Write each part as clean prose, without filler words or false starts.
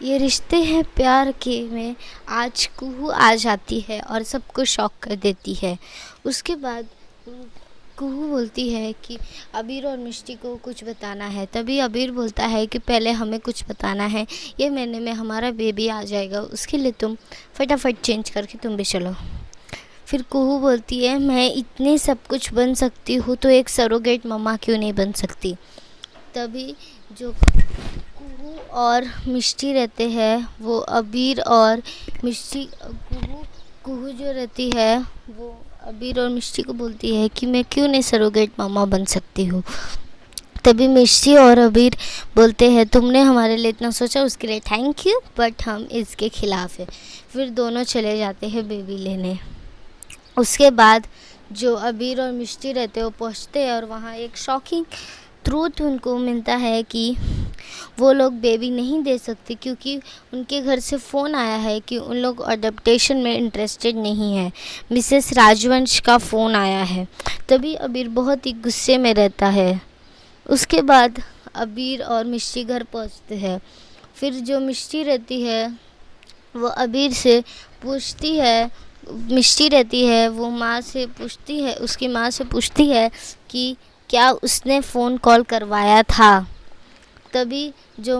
ये रिश्ते हैं प्यार के में आज कुहू आ जाती है और सबको शॉक कर देती है। उसके बाद कुहू बोलती है कि अबीर और मिष्टी को कुछ बताना है। तभी अबीर बोलता है कि पहले हमें कुछ बताना है, ये महीने में हमारा बेबी आ जाएगा, उसके लिए तुम फटाफट चेंज करके तुम भी चलो। फिर कुहू बोलती है मैं इतने सब कुछ बन सकती हूँ तो एक सरोगेट मम्मा क्यों नहीं बन सकती। तभी जो कुहू और मिष्टी रहते हैं वो अबीर और मिष्टी कुहू जो रहती है वो अबीर और मिष्टी को बोलती है कि मैं क्यों नहीं सरोगेट मामा बन सकती हूँ। तभी मिष्टी और अबीर बोलते हैं तुमने हमारे लिए इतना सोचा उसके लिए थैंक यू, बट हम इसके खिलाफ़ है। फिर दोनों चले जाते हैं बेबी लेने। उसके बाद जो अबीर और मिष्टी रहते हैं वो पहुँचते हैं और वहाँ एक शॉकिंग ट्रूथ उनको मिलता है कि वो लोग बेबी नहीं दे सकते क्योंकि उनके घर से फ़ोन आया है कि उन लोग अडॉप्टेशन में इंटरेस्टेड नहीं है। मिसेस राजवंश का फ़ोन आया है। तभी अबीर बहुत ही गुस्से में रहता है। उसके बाद अबीर और मिष्टी घर पहुंचते हैं। फिर जो मिष्टी रहती है वो अबीर से पूछती है, मिष्टी रहती है वो माँ से पूछती है, उसकी माँ से पूछती है कि क्या उसने फ़ोन कॉल करवाया था। तभी जो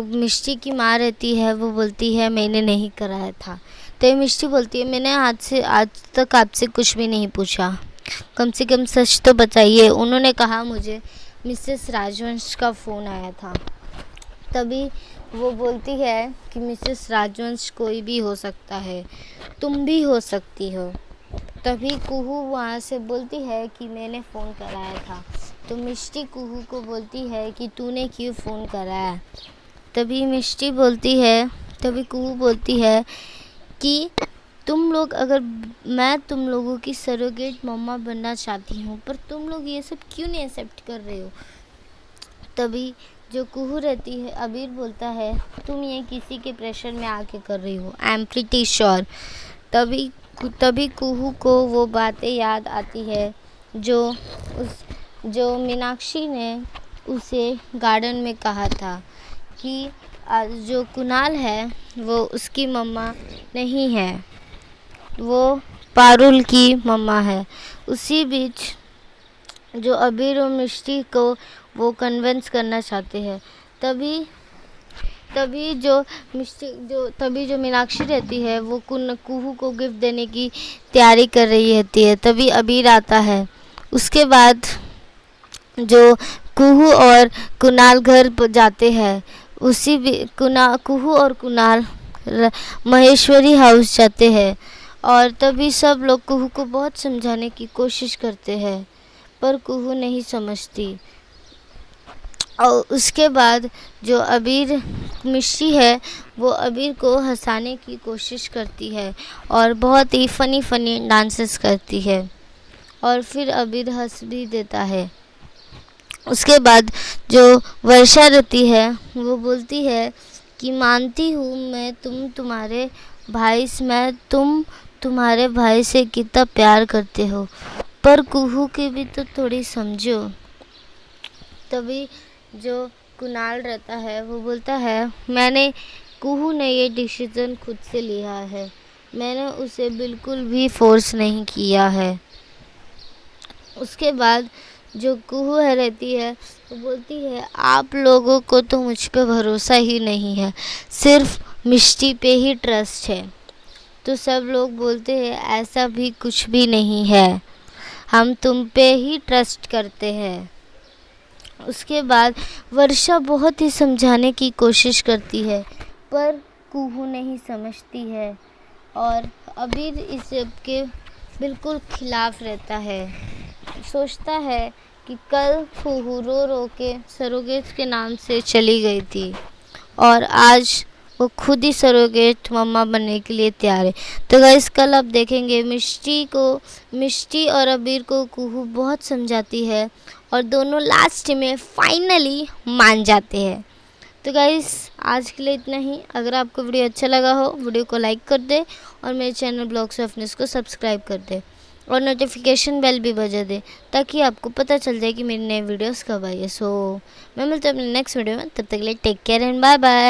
मिष्टी की माँ रहती है वो बोलती है मैंने नहीं कराया था। तभी मिष्टी बोलती है मैंने आज तक आपसे कुछ भी नहीं पूछा, कम से कम सच तो बताइए। उन्होंने कहा मुझे मिसेस राजवंश का फ़ोन आया था। तभी वो बोलती है कि मिसेस राजवंश कोई भी हो सकता है, तुम भी हो सकती हो। तभी कुहू वहाँ से बोलती है कि मैंने फ़ोन कराया था। तो मिष्टी कुहू को बोलती है कि तूने क्यों फ़ोन कराया। तभी कुहू बोलती है कि मैं तुम लोगों की सरोगेट मम्मा बनना चाहती हूँ, पर तुम लोग ये सब क्यों नहीं एक्सेप्ट कर रहे हो। तभी जो कुहू रहती है अबीर बोलता है तुम ये किसी के प्रेशर में आके कर रही हो, आई एम प्रीटी श्योर। तभी कुहू को वो बातें याद आती है जो मीनाक्षी ने उसे गार्डन में कहा था कि जो कुणाल है वो उसकी मम्मा नहीं है, वो पारुल की मम्मा है। उसी बीच जो अबीर और मिष्टी को वो कन्विंस करना चाहते हैं। तभी जो मीनाक्षी रहती है वो कुहू को गिफ्ट देने की तैयारी कर रही होती है। तभी अबीर आता है। उसके बाद जो कुहू और कुणाल घर पर जाते हैं, कुहू और कुणाल महेश्वरी हाउस जाते हैं और तभी सब लोग कुहू को बहुत समझाने की कोशिश करते हैं पर कुहू नहीं समझती। और उसके बाद जो अबीर मिष्टी है वो अबीर को हंसाने की कोशिश करती है और बहुत ही फ़नी डांसेस करती है और फिर अबीर हंस भी देता है। उसके बाद जो वर्षा रहती है वो बोलती है कि मानती हूँ मैं तुम्हारे भाई से कितना प्यार करते हो, पर कुहू की भी तो थोड़ी समझो। तभी जो कुणाल रहता है वो बोलता है कुहू ने ये डिसीज़न खुद से लिया है, मैंने उसे बिल्कुल भी फोर्स नहीं किया है। उसके बाद जो कुहू रहती है वो बोलती है आप लोगों को तो मुझ पे भरोसा ही नहीं है, सिर्फ मिष्टी पे ही ट्रस्ट है। तो सब लोग बोलते हैं ऐसा भी कुछ भी नहीं है, हम तुम पे ही ट्रस्ट करते हैं। उसके बाद वर्षा बहुत ही समझाने की कोशिश करती है पर कुहू नहीं समझती है और अबीर इस सब के बिल्कुल खिलाफ रहता है। सोचता है कि कल कुहू रो रो के सरोगेट के नाम से चली गई थी और आज वो खुद ही सरोगेट मम्मा बनने के लिए तैयार है। तो गाइस कल आप देखेंगे मिष्टी और अबीर को कुहू बहुत समझाती है और दोनों लास्ट में फाइनली मान जाते हैं। तो गाइस आज के लिए इतना ही। अगर आपको वीडियो अच्छा लगा हो वीडियो को लाइक कर दे और मेरे चैनल ब्लॉग्स ऑफ न्यूज़ को सब्सक्राइब कर दे। और नोटिफिकेशन बेल भी बजा दें, ताकि आपको पता चल जाए कि मेरी नए वीडियोस कब आई है। सो मैं मिलती हूँ अपने नेक्स्ट वीडियो में, तब तक के लिए take care and bye bye.